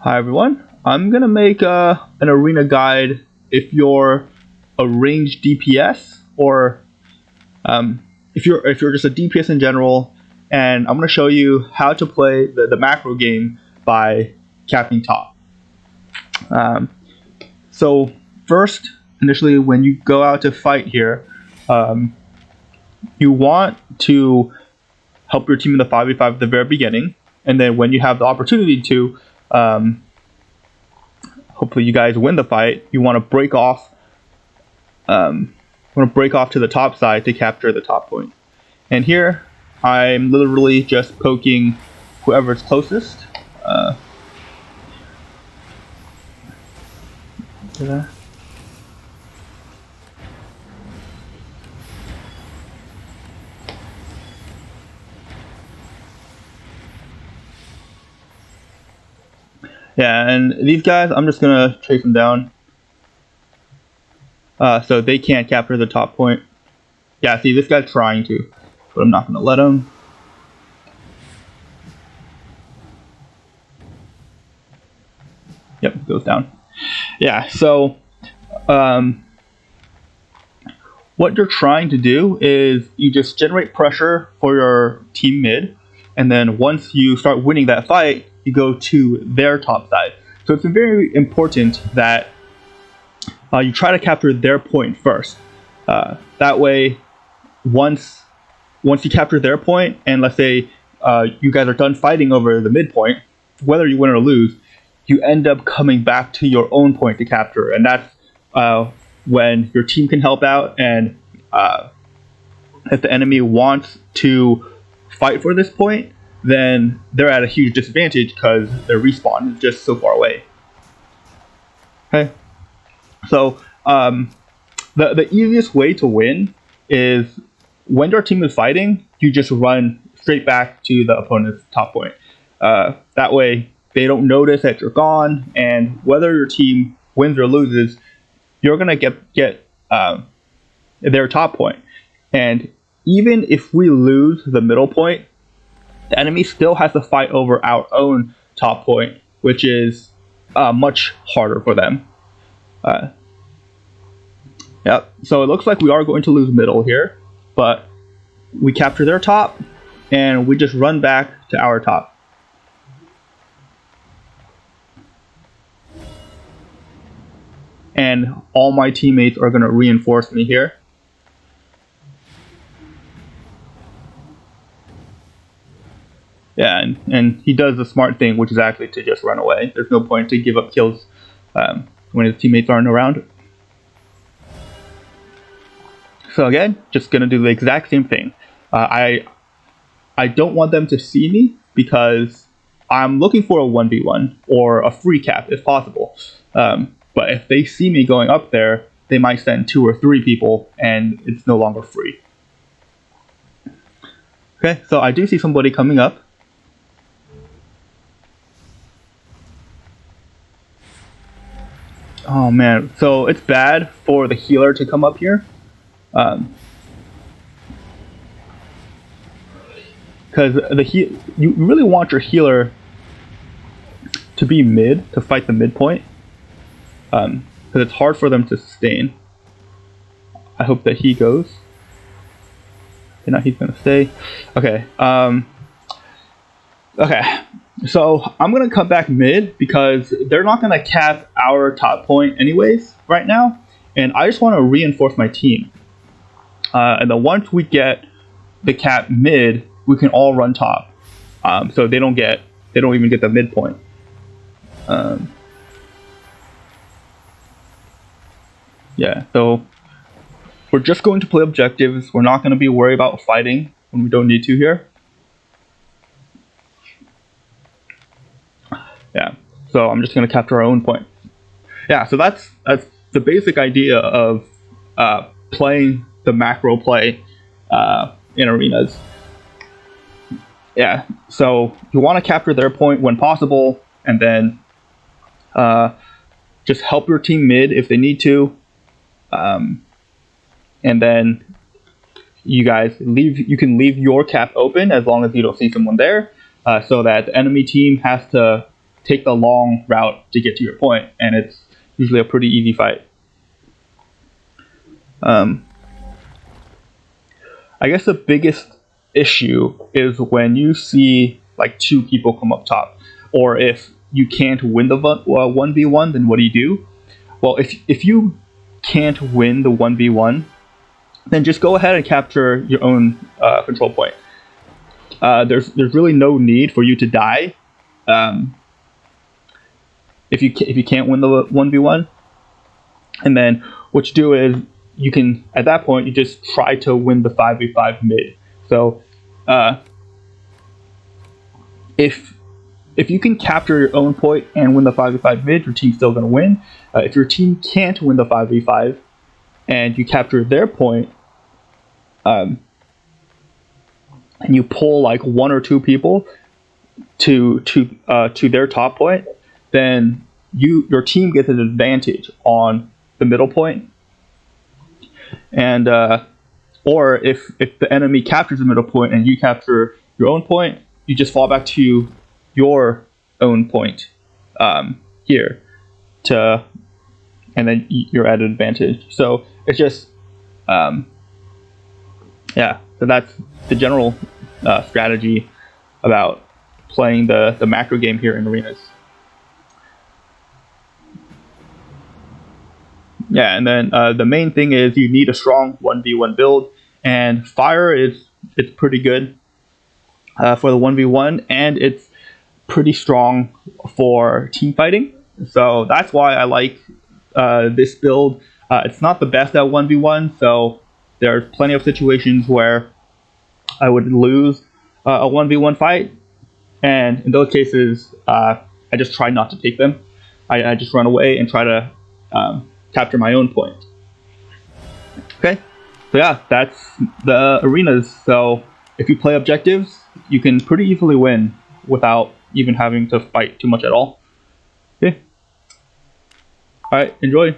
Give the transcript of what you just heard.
Hi everyone. I'm gonna make an arena guide if you're a ranged DPS or if you're just a DPS in general, and I'm gonna show you how to play the macro game by capping top. Um, so first, initially, when you go out to fight here, um, you want to help your team in the 5v5 at the very beginning, and then when you have the opportunity to. Hopefully you guys win the fight. You want to break off. To the top side to capture the top point. And here, I'm literally just poking whoever's closest. Yeah, and these guys, I'm just gonna chase them down. So they can't capture the top point. Yeah, see, this guy's trying to, but I'm not gonna let him. Yep, goes down. Yeah, so what you're trying to do is you just generate pressure for your team mid, and then once you start winning that fight, you go to their top side. So it's very important that you try to capture their point first. That way, once you capture their point, and let's say you guys are done fighting over the midpoint, whether you win or lose, you end up coming back to your own point to capture, and that's when your team can help out. And if the enemy wants to fight for this point, then they're at a huge disadvantage because their respawn is just so far away. Okay, so the easiest way to win is when your team is fighting, you just run straight back to the opponent's top point. That way, they don't notice that you're gone, and whether your team wins or loses, you're gonna get their top point. And even if we lose the middle point, the enemy still has to fight over our own top point, which is much harder for them. Yep. So it looks like we are going to lose middle here, but we capture their top, and we just run back to our top. And all my teammates are going to reinforce me here. Yeah, and he does the smart thing, which is actually to just run away. There's no point to give up kills when his teammates aren't around. So again, just going to do the exact same thing. I don't want them to see me because I'm looking for a 1v1 or a free cap if possible. But if they see me going up there, they might send 2 or 3 people, and it's no longer free. Okay, so I do see somebody coming up. Oh man, so it's bad for the healer to come up here. Because you really want your healer to be mid, to fight the midpoint. Because it's hard for them to sustain. I hope that he goes. Okay, now he's gonna stay. Okay. Okay. So I'm gonna come back mid because they're not gonna cap our top point anyways right now, and I just want to reinforce my team. And then once we get the cap mid, we can all run top. So they don't even get the midpoint. Yeah, so we're just going to play objectives. We're not going to be worried about fighting when we don't need to here. Yeah, so I'm just going to capture our own point. Yeah, so that's the basic idea of playing the macro play in arenas. Yeah, so you want to capture their point when possible, and then just help your team mid if they need to. And then you can leave your cap open as long as you don't see someone there, so that the enemy team has to take the long route to get to your point, and it's usually a pretty easy fight. I guess the biggest issue is when you see like 2 people come up top, or if you can't win the 1v1, then what do? Well, if you can't win the 1v1, then just go ahead and capture your own control point. There's really no need for you to die if you can't win the 1v1. And then what you do is you can, at that point, you just try to win the 5v5 mid. So if you can capture your own point and win the 5v5 mid, your team's still going to win. If your team can't win the 5v5 and you capture their point, and you pull like 1 or 2 people to their top point, then your team gets an advantage on the middle point. And or if the enemy captures the middle point and you capture your own point, you just fall back to your own point here and then you're at an advantage. So it's just yeah, so that's the general strategy about playing the macro game here in arenas. Yeah, and then the main thing is you need a strong 1v1 build, and fire it's pretty good for the 1v1, and it's pretty strong for team fighting. So that's why I like this build. It's not the best at 1v1, so there's plenty of situations where I would lose a 1v1 fight, and in those cases I just try not to take them. I just run away and try to capture my own point. Okay, so yeah, that's the arenas. So if you play objectives, you can pretty easily win without even having to fight too much at all. Okay, alright, enjoy.